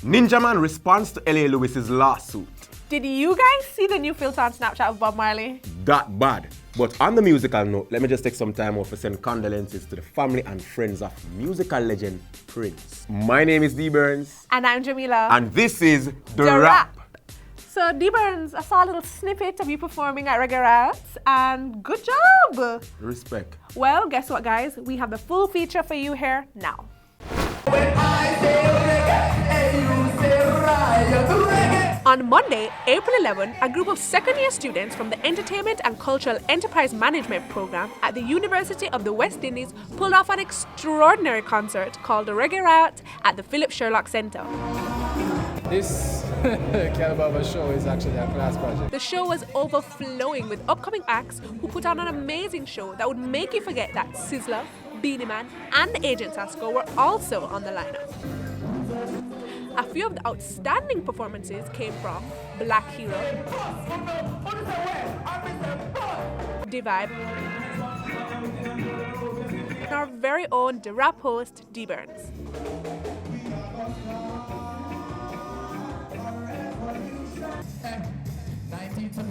Ninja Man responds to Ellie Lewis's lawsuit. Did you guys see the new filter on Snapchat of Bob Marley? That bad. But on the musical note, let me just take some time off to send condolences to the family and friends of musical legend Prince. My name is D Burns. And I'm Jamila. And this is The Rap. So D Burns, I saw a little snippet of you performing at Reggae Rats, and good job! Respect. Well, guess what guys? We have the full feature for you here now. When I say reggae, and you say riot, reggae. On Monday, April 11, a group of second-year students from the Entertainment and Cultural Enterprise Management program at the University of the West Indies pulled off an extraordinary concert called the Reggae Riot at the Philip Sherlock Centre. This caliber of a show is actually a class project. The show was overflowing with upcoming acts who put on an amazing show that would make you forget that Sizzler, Beanie Man, and Agent Sasco were also on the lineup. A few of the outstanding performances came from Black Hero, D-Vibe, and our very own The Rap host, D Burns.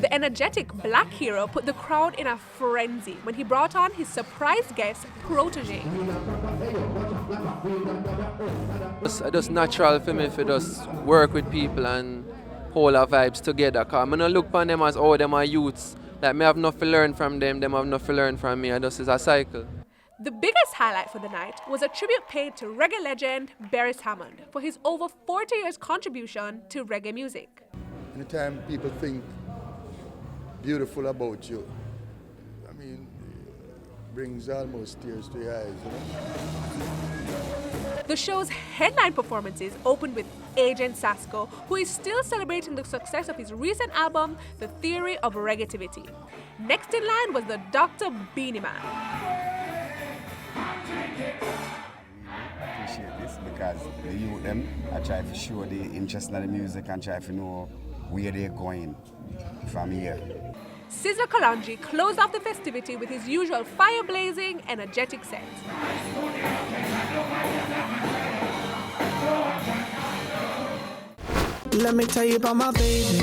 The energetic Black Hero put the crowd in a frenzy when he brought on his surprise guest, Protege. It's just natural for me to just work with people and hold our vibes together. Because I don't look upon them as, oh, them are youths. Like, me have nothing to learn from them have nothing to learn from me. And this is a cycle. The biggest highlight for the night was a tribute paid to reggae legend Beres Hammond for his over 40 years contribution to reggae music. Anytime people think beautiful about you, I mean, brings almost tears to your eyes, you know? The show's headline performances opened with Agent Sasco, who is still celebrating the success of his recent album, The Theory of Reggaetivity. Next in line was the Dr. Beanie Man. I appreciate this because the youth them, I try to show the interest in the music and try to know where they're going from here. Sizzler Kalonji closed off the festivity with his usual fire-blazing, energetic set. Let me tell you about my baby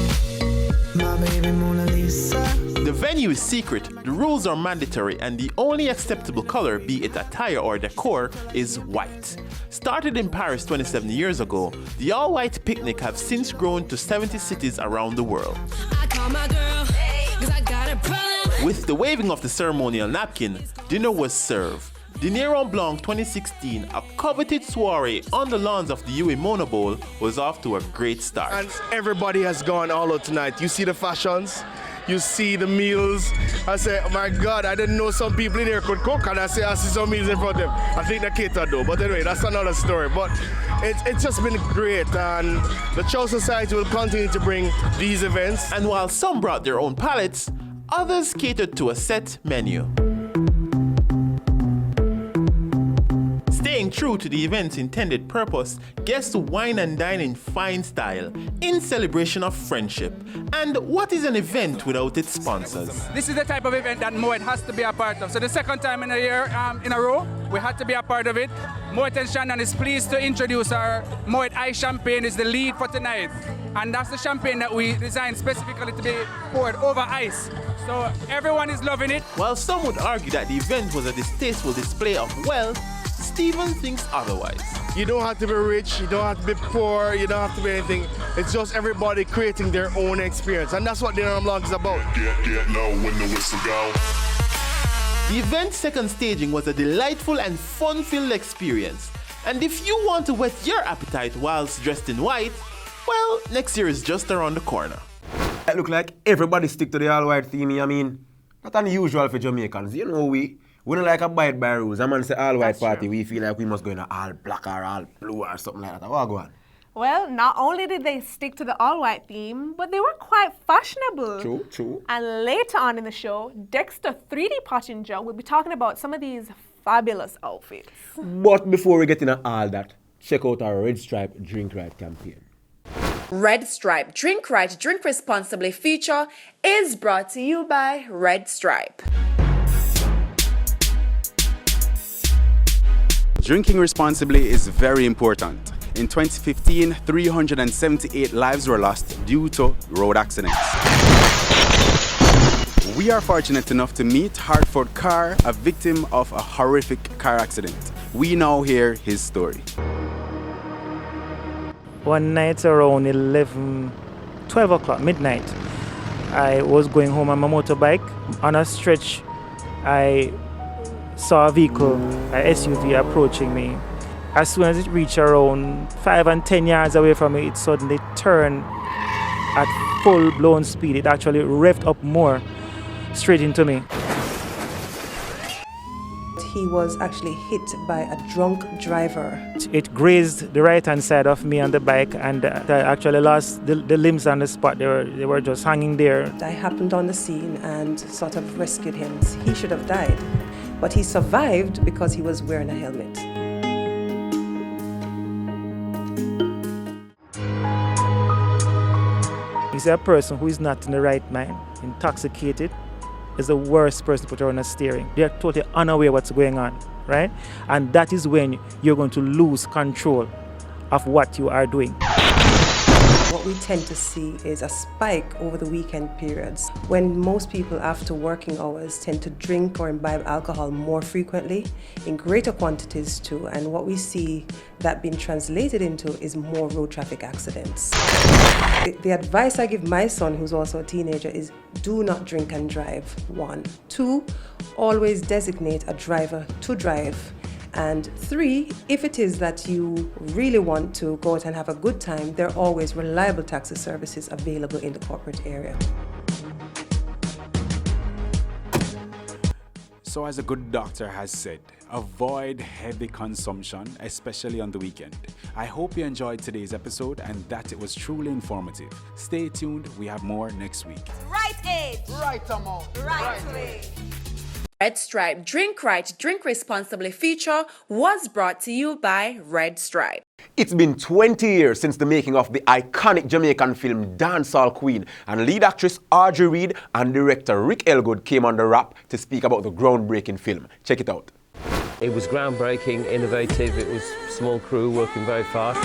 Mona Lisa. The venue is secret, the rules are mandatory, and the only acceptable color, be it attire or decor, is white. Started in Paris 27 years ago, the all-white picnic have since grown to 70 cities around the world. I call my girl, 'cause I got a problem. With the waving of the ceremonial napkin, dinner was served. The Néron Blanc 2016, a coveted soiree on the lawns of the UA Mona Bowl, was off to a great start. And everybody has gone all out tonight. You see the fashions, you see the meals. I say, oh my God, I didn't know some people in here could cook, and I say, I see some meals in front of them. I think they catered though, but anyway, that's another story. But it's just been great, and the Chow Society will continue to bring these events. And while some brought their own palettes, others catered to a set menu. Staying true to the event's intended purpose, guests wine and dine in fine style, in celebration of friendship. And what is an event without its sponsors? This is the type of event that Moet has to be a part of. So the second time in a year, in a row, we had to be a part of it. Moet and Shannon is pleased to introduce our Moet Ice Champagne is the lead for tonight. And that's the champagne that we designed specifically to be poured over ice. So everyone is loving it. While some would argue that the event was a distasteful display of wealth, Stephen thinks otherwise. You don't have to be rich, you don't have to be poor, you don't have to be anything. It's just everybody creating their own experience, and that's what the Néron Blanc is about. Get low when the whistle go. The event's second staging was a delightful and fun-filled experience. And if you want to whet your appetite whilst dressed in white, well, next year is just around the corner. It look like everybody stick to the all-white theme. I mean, not unusual for Jamaicans. You know, we don't like abide by rules. A man say all-white party, we feel like we must go in a all-black or all-blue or something like that. What go on? Well, not only did they stick to the all-white theme, but they were quite fashionable. True. And later on in the show, Dexter 3D Pottinger will be talking about some of these fabulous outfits. But before we get into all that, check out our Red Stripe Drink Right campaign. Red Stripe Drink Right, Drink Responsibly feature is brought to you by Red Stripe. Drinking responsibly is very important. In 2015, 378 lives were lost due to road accidents. We are fortunate enough to meet Hartford Carr, a victim of a horrific car accident. We now hear his story. One night around 12 o'clock, midnight, I was going home on my motorbike. On a stretch, I saw a vehicle, an SUV, approaching me. As soon as it reached around 5 and 10 yards away from me, it suddenly turned at full-blown speed. It actually revved up more straight into me. He was actually hit by a drunk driver. It grazed the right-hand side of me on the bike, and I actually lost the limbs on the spot. They were just hanging there. I happened on the scene and sort of rescued him. He should have died, but he survived because he was wearing a helmet. He's a person who is not in the right mind, intoxicated, is the worst person to put on a steering. They are totally unaware what's going on, right? And that is when you're going to lose control of what you are doing. What we tend to see is a spike over the weekend periods when most people after working hours tend to drink or imbibe alcohol more frequently, in greater quantities too, and what we see that being translated into is more road traffic accidents. The advice I give my son, who's also a teenager, is do not drink and drive, 1. 2, always designate a driver to drive. And 3, if it is that you really want to go out and have a good time, there are always reliable taxi services available in the corporate area. So as a good doctor has said, avoid heavy consumption, especially on the weekend. I hope you enjoyed today's episode and that it was truly informative. Stay tuned, we have more next week. Right age. Right amount. Right way. Red Stripe Drink Right, Drink Responsibly feature was brought to you by Red Stripe. It's been 20 years since the making of the iconic Jamaican film Dancehall Queen, and lead actress Audrey Reed and director Rick Elgood came on the Wrap to speak about the groundbreaking film. Check it out. It was groundbreaking, innovative, it was a small crew working very fast.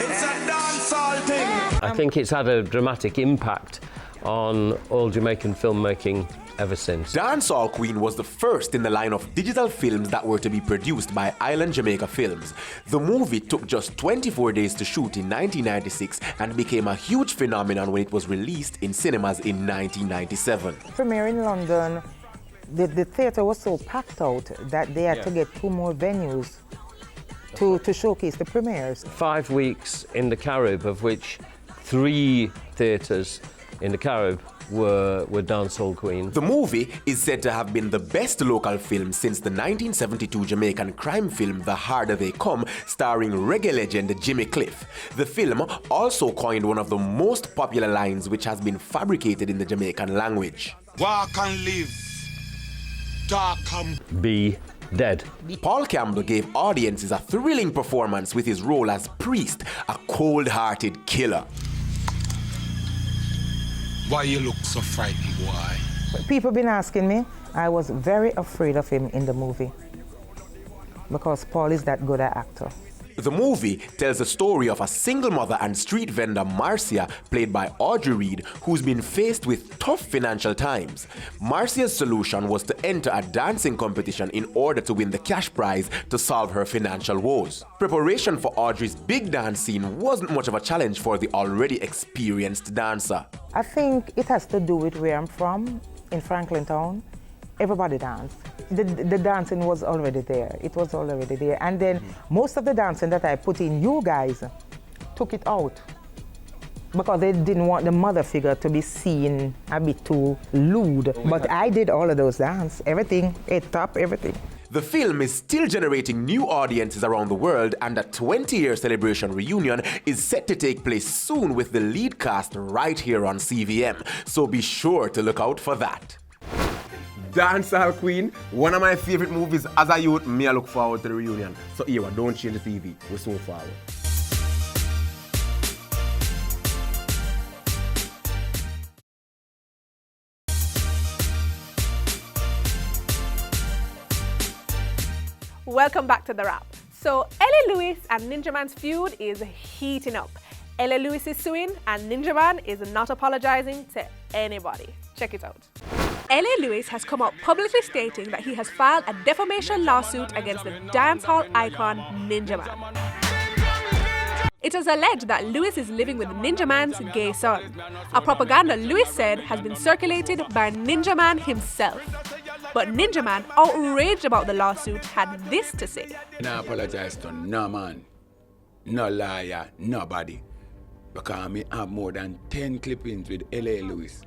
It's a dancehall thing. I think it's had a dramatic impact on all Jamaican filmmaking ever since. Dancehall Queen was the first in the line of digital films that were to be produced by Island Jamaica Films. The movie took just 24 days to shoot in 1996 and became a huge phenomenon when it was released in cinemas in 1997. Premiere in London, the theatre was so packed out that they had to get 2 more venues to showcase the premieres. 5 weeks in the Carib, of which 3 theatres in the Carib were Dancehall Queen. The movie is said to have been the best local film since the 1972 Jamaican crime film The Harder They Come, starring reggae legend Jimmy Cliff. The film also coined one of the most popular lines which has been fabricated in the Jamaican language. Walk and live. Dark and be dead. Paul Campbell gave audiences a thrilling performance with his role as Priest, a cold-hearted killer. Why you look so frightened, boy? People been asking me. I was very afraid of him in the movie because Paul is that good an actor. The movie tells the story of a single mother and street vendor Marcia, played by Audrey Reed, who's been faced with tough financial times. Marcia's solution was to enter a dancing competition in order to win the cash prize to solve her financial woes. Preparation for Audrey's big dance scene wasn't much of a challenge for the already experienced dancer. I think it has to do with where I'm from, in Franklin Town. Everybody danced. The dancing was already there. It was already there. And then most of the dancing that I put in, you guys took it out because they didn't want the mother figure to be seen a bit too lewd. But I did all of those dance, everything, top, everything. The film is still generating new audiences around the world, and a 20-year celebration reunion is set to take place soon with the lead cast right here on CVM. So be sure to look out for that. Dancehall Queen, one of my favorite movies as a youth. Me, I look forward to the reunion. So Ewa, don't change the TV. We're so forward. Welcome back to The Wrap. So Ellie Lewis and Ninja Man's feud is heating up. Ellie Lewis is suing and Ninja Man is not apologizing to anybody. Check it out. Ellie Lewis has come out publicly stating that he has filed a defamation lawsuit against the dancehall icon Ninja Man. It is alleged that Lewis is living with Ninja Man's gay son, a propaganda Lewis said has been circulated by Ninja Man himself. But Ninja Man, outraged about the lawsuit, had this to say. I apologize to no man, no liar, nobody. Because I have more than 10 clippings with L.A. Lewis.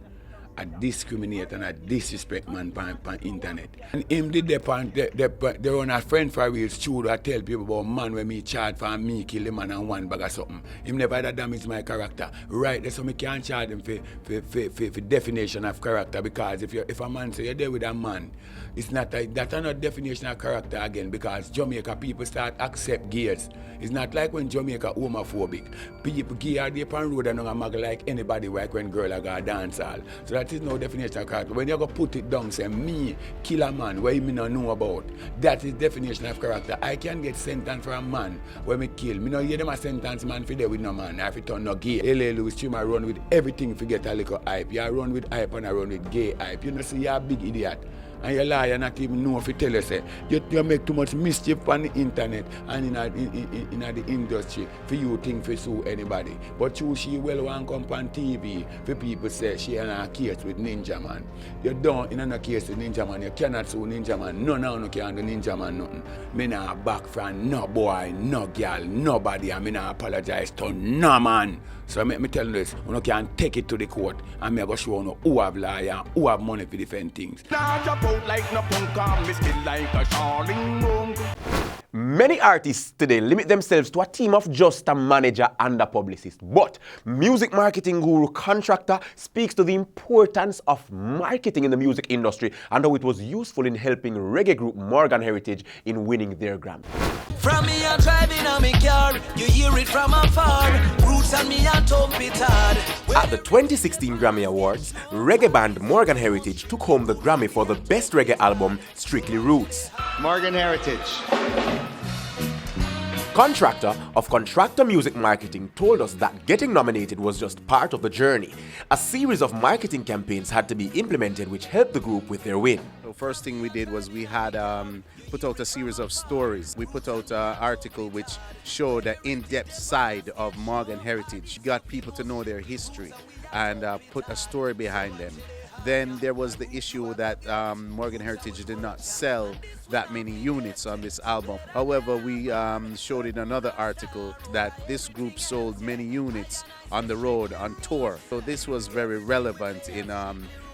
I discriminate and I disrespect man on internet. And him did they run a friend for a real studio. I tell people about man when me charge for me kill the man and one bag of something. Him never had damage my character. Right there, so me can't charge him for definition of character, because if a man say you're there with a man, it's not that's not definition of character again, because Jamaica people start accept gays. It's not like when Jamaica homophobic. People gay are there on road and don't mag like anybody, like when girl go dance hall. So that is no definition of character. When you go put it down, say me kill a man where me not know about, that is definition of character. I can get sentenced for a man where me kill. Me no hear them a sentence man for there with no man. I have to turn no gay. L.A. Lewis Trim I run with everything to get a little hype. You run with hype and I run with gay hype. You know, see, you're a big idiot. And you lie and not even know if you tell you, say, you make too much mischief on the internet and in the industry for you think to sue anybody. But she well want come on TV for people say she in a case with Ninja Man. You don't in a case with Ninja Man, you cannot sue Ninja Man. No can do Ninja Man nothing. Me not back from no boy, no girl, nobody, and me not apologize to no man. So let me tell you this, you can take it to the court and me go show you who have liar, who have money for defend things. Many artists today limit themselves to a team of just a manager and a publicist. But music marketing guru Contractor speaks to the importance of marketing in the music industry and how it was useful in helping reggae group Morgan Heritage in winning their Grammy. From me I'm driving on me car, you hear it from afar. Roots and me and thump it hard. At the 2016 Grammy Awards, reggae band Morgan Heritage took home the Grammy for the best reggae album, Strictly Roots. Morgan Heritage. Contractor of Contractor Music Marketing told us that getting nominated was just part of the journey. A series of marketing campaigns had to be implemented which helped the group with their win. The first thing we did was we had put out a series of stories. We put out an article which showed the in-depth side of Morgan Heritage. Got people to know their history and put a story behind them. Then there was the issue that Morgan Heritage did not sell that many units on this album. However, we showed in another article that this group sold many units on the road, on tour. So this was very relevant in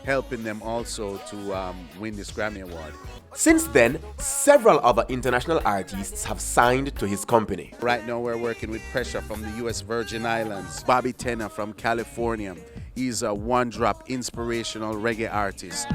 helping them also to win this Grammy Award. Since then, several other international artists have signed to his company. Right now we're working with Pressure from the US Virgin Islands, Bobby Tenor from California. He's a one-drop inspirational reggae artist.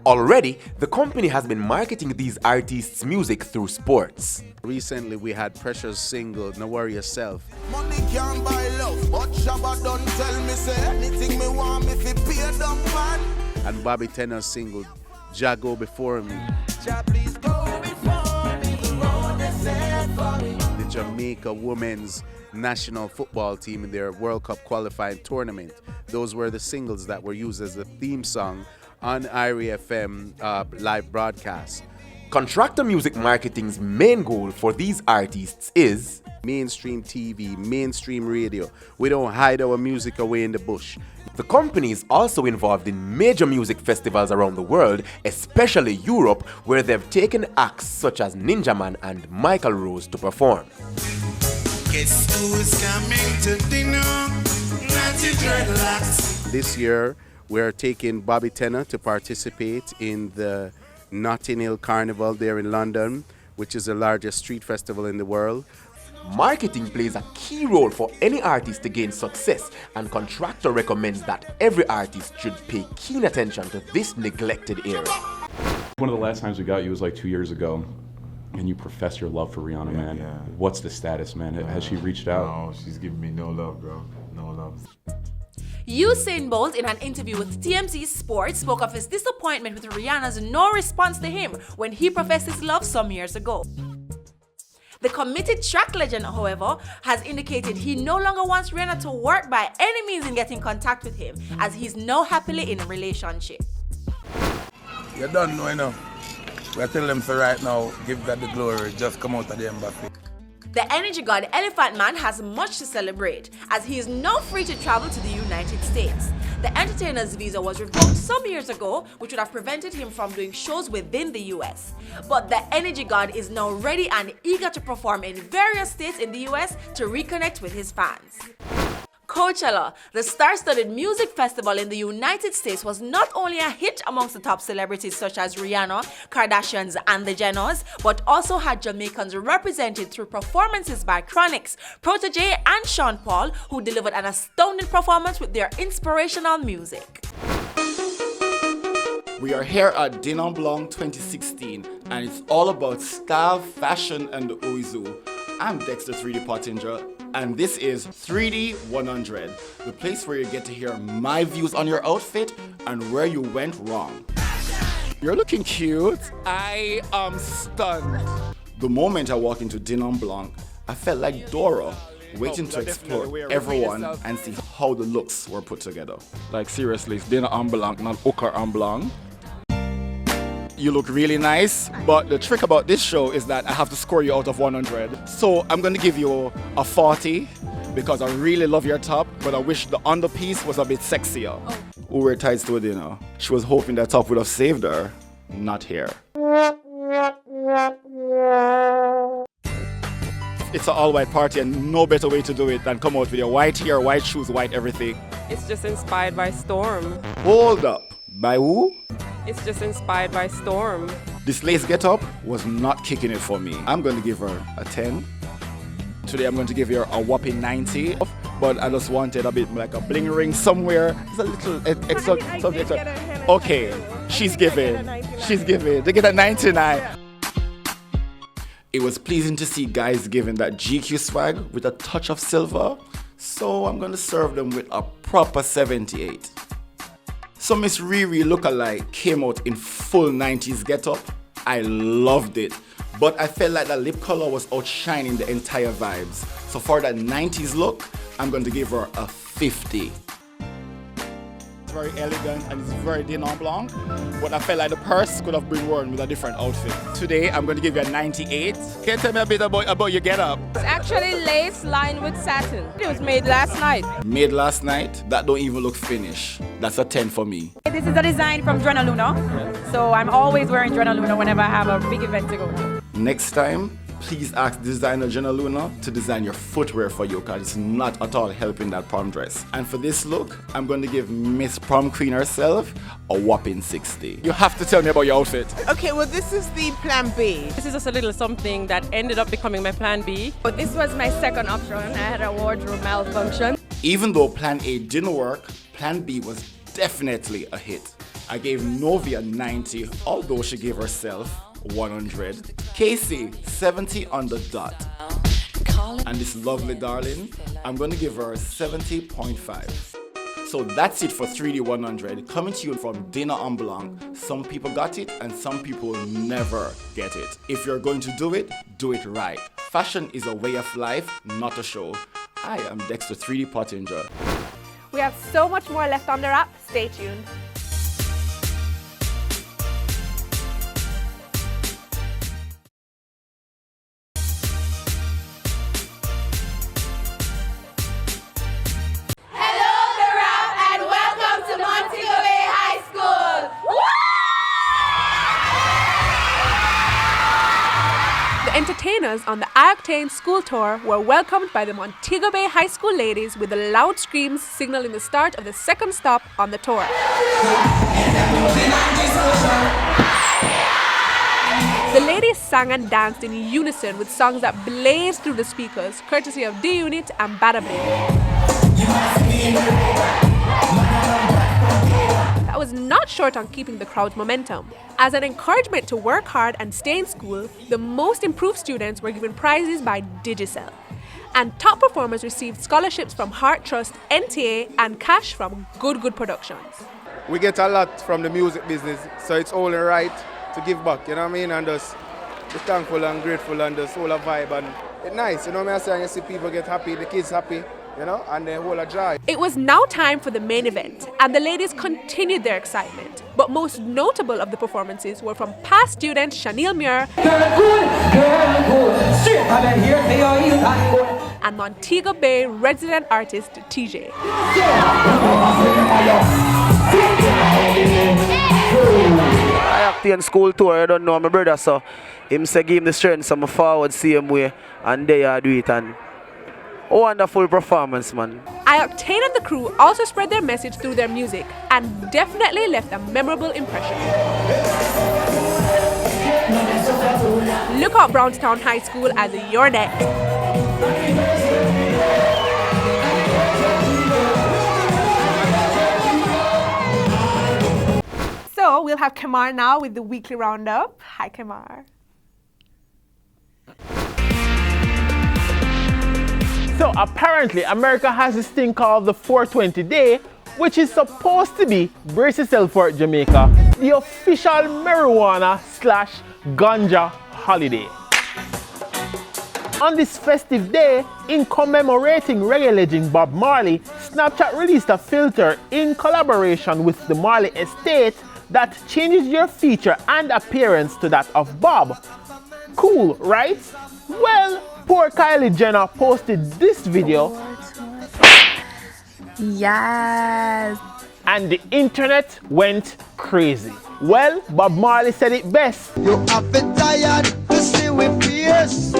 Already, the company has been marketing these artists' music through sports. Recently, we had Pressure's single, No Worry Yourself. Money can't buy love, but Shabba don't tell me say anything me want me fi pay them man. And Bobby Tenor's single, Jah Go Before Me. Jah please go before me, the road is set for me. The Jamaica women's national football team in their World Cup qualifying tournament. Those were the singles that were used as the theme song on IRI FM live broadcast. Contractor Music Marketing's main goal for these artists is mainstream TV, mainstream radio. We don't hide our music away in the bush. The company is also involved in major music festivals around the world, especially Europe, where they've taken acts such as Ninja Man and Michael Rose to perform. Guess who is coming to dinner? Natty Dreadlocks. This year, we're taking Bobby Tenor to participate in the Notting Hill Carnival there in London, which is the largest street festival in the world. Marketing plays a key role for any artist to gain success, and Contractor recommends that every artist should pay keen attention to this neglected area. One of the last times we got you was like 2 years ago, and you professed your love for Rihanna, man. Yeah. What's the status, man? Has she reached out? No, she's giving me no love, bro. No love. Usain Bolt, in an interview with TMZ Sports, spoke of his disappointment with Rihanna's no response to him when he professed his love some years ago. The committed track legend, however, has indicated he no longer wants Rihanna to work by any means in getting contact with him, as he's now happily in a relationship. You don't know enough. We're telling them so right now, give God the glory, just come out of the embassy. The energy god Elephant Man has much to celebrate, as he is now free to travel to the United States. The entertainer's visa was revoked some years ago, which would have prevented him from doing shows within the US. But the energy god is now ready and eager to perform in various states in the US to reconnect with his fans. Coachella, the star-studded music festival in the United States, was not only a hit amongst the top celebrities such as Rihanna, Kardashians, and the Jenners, but also had Jamaicans represented through performances by Chronix, Protégé, and Sean Paul, who delivered an astounding performance with their inspirational music. We are here at Din Blanc 2016, and it's all about style, fashion, and the Oizu. I'm Dexter 3D Pottinger, and this is 3D 100, the place where you get to hear my views on your outfit and where you went wrong. You're looking cute. I am stunned. The moment I walked into Din Blanc, I felt like Dora, waiting to explore everyone and see how the looks were put together. Like seriously, it's Din Blanc, not Hooker Blanc. You look really nice, but the trick about this show is that I have to score you out of 100. So I'm going to give you a 40 because I really love your top, but I wish the underpiece was a bit sexier. Who wear tights to a dinner? She was hoping that top would have saved her. Not here. It's an all-white party and no better way to do it than come out with your white hair, white shoes, white everything. It's just inspired by Storm. Hold up. By who? It's just inspired by Storm. This lace get-up was not kicking it for me. I'm going to give her a 10. Today I'm going to give her a whopping 90. But I just wanted a bit like a bling ring somewhere. It's a little extra. Something extra. Okay, she's giving. She's giving. They get a 99. It was pleasing to see guys giving that GQ swag with a touch of silver. So I'm going to serve them with a proper 78. So Miss Riri lookalike came out in full 90s getup. I loved it, but I felt like the lip color was outshining the entire vibes. So for that 90s look, I'm going to give her a 50. It's very elegant and it's very Din Blanc, but I felt like the purse could have been worn with a different outfit. Today, I'm going to give you a 98. Can you tell me a bit about your getup? It's actually lace lined with satin. It was made last night. Made last night? That don't even look finished. That's a 10 for me. This is a design from Drena Luna, so I'm always wearing Drena Luna whenever I have a big event to go to. Next time, please ask designer Jenna Luna to design your footwear for you because it's not at all helping that prom dress. And for this look, I'm going to give Miss Prom Queen herself a whopping 60. You have to tell me about your outfit. Okay, well this is the plan B. This is just a little something that ended up becoming my plan B. But this was my second option. I had a wardrobe malfunction. Even though plan A didn't work, plan B was definitely a hit. I gave Novi a 90, although she gave herself 100. Casey, 70 on the dot. And this lovely darling, I'm going to give her 70.5. So that's it for 3D 100, coming to you from Din Blanc. Some people got it and some people never get it. If you're going to do it right. Fashion is a way of life, not a show. I am Dexter 3D Pottinger. We have so much more left on the wrap. Stay tuned. Entertainers on the Octane school tour were welcomed by the Montego Bay High School ladies with the loud screams signaling the start of the second stop on the tour. The ladies sang and danced in unison with songs that blazed through the speakers, courtesy of D-Unit and Bada Bling. That was not short on keeping the crowd's momentum. As an encouragement to work hard and stay in school, the most improved students were given prizes by Digicel. And top performers received scholarships from Heart Trust, NTA, and cash from Good Productions. We get a lot from the music business, so it's only right to give back, you know what I mean? And just be thankful and grateful and just hold a vibe. And it's nice, you know what I'm saying? You see people get happy, the kids happy, you know, and they hold a joy. It was now time for the main event, and the ladies continued their excitement. But most notable of the performances were from past student Chanel Muir and Montego Bay resident artist TJ. I Octane school tour, I don't know my brother, so him say give him the strength, so I forward same way, and they are do it, and wonderful performance, man. Octane and the crew also spread their message through their music and definitely left a memorable impression. Look out Brownstown High School as you're next. So we'll have Kamar now with the weekly roundup. Hi Kamar. So apparently America has this thing called the 420 day, which is supposed to be, brace yourself for it Jamaica, the official marijuana/ganja holiday. On this festive day, in commemorating reggae legend Bob Marley, Snapchat released a filter in collaboration with the Marley estate that changes your feature and appearance to that of Bob. Cool, right? Well, poor Kylie Jenner posted this video. Yes. And the internet went crazy. Well, Bob Marley said it best. You have been tired to see with fears.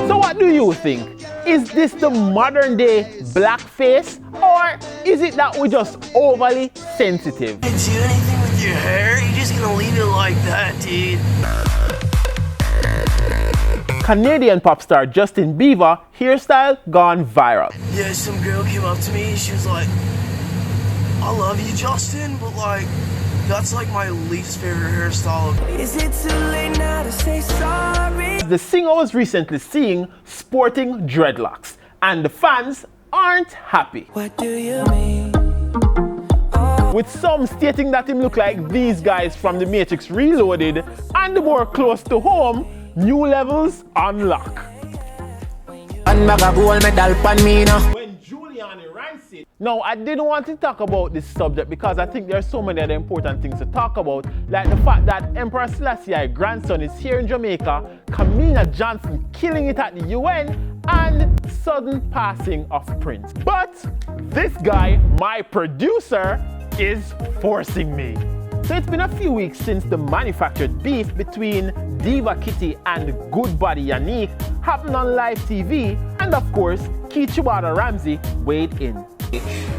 So what do you think? Is this the modern day blackface, or is it that we're just overly sensitive? You do anything with your hair? You're just gonna leave it like that, dude. Canadian pop star Justin Bieber hairstyle gone viral. Yeah, some girl came up to me and she was like, I love you, Justin, but like, that's like my least favorite hairstyle. Is it too late now to say sorry? The singer was recently seen sporting dreadlocks, and the fans aren't happy. What do you mean? With some stating that him look like these guys from The Matrix Reloaded, and more close to home, new levels unlock. Now, I didn't want to talk about this subject because I think there are so many other important things to talk about, like the fact that Emperor Selassie's grandson is here in Jamaica, Kamina Johnson killing it at the UN, and sudden passing of Prince. But this guy, my producer, is forcing me. So it's been a few weeks since the manufactured beef between Diva Kitty and Good Body Yannick happened on live TV, and of course, Keith Chibata Ramsey weighed in.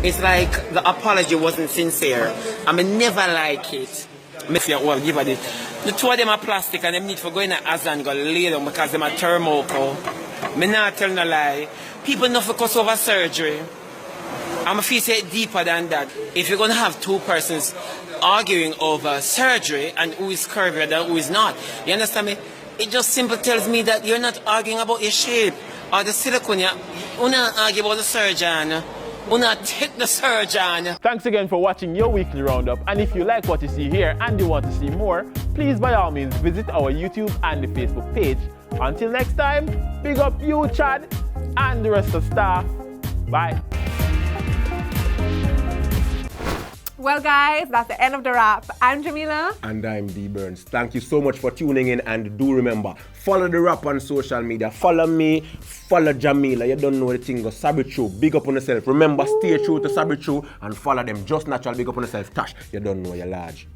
It's like the apology wasn't sincere. I mean, never like it. Well, give it. The two of them are plastic and them need for going to Azan and go lay down because them are thermocol. Me not tell no lie. People know for cause over surgery. I'm a feel say deeper than that. If you're gonna have two persons arguing over surgery and who is curvier than who is not, you understand me? It just simply tells me that you're not arguing about your shape or the silicone. You're not arguing about the surgeon. You're not take the surgeon. Thanks again for watching your weekly roundup, and if you like what you see here and you want to see more, please by all means visit our YouTube and the Facebook page. Until next time, big up you, Chad, and the rest of the staff. Bye. Well guys, that's the end of the wrap. I'm Jamila. And I'm D Burns. Thank you so much for tuning in, and do remember, follow the rap on social media. Follow me, follow Jamila. You don't know the thing, go Sabri True, big up on yourself. Remember, stay true to Sabri True and follow them. Just natural, big up on yourself. Tash, you don't know you're large.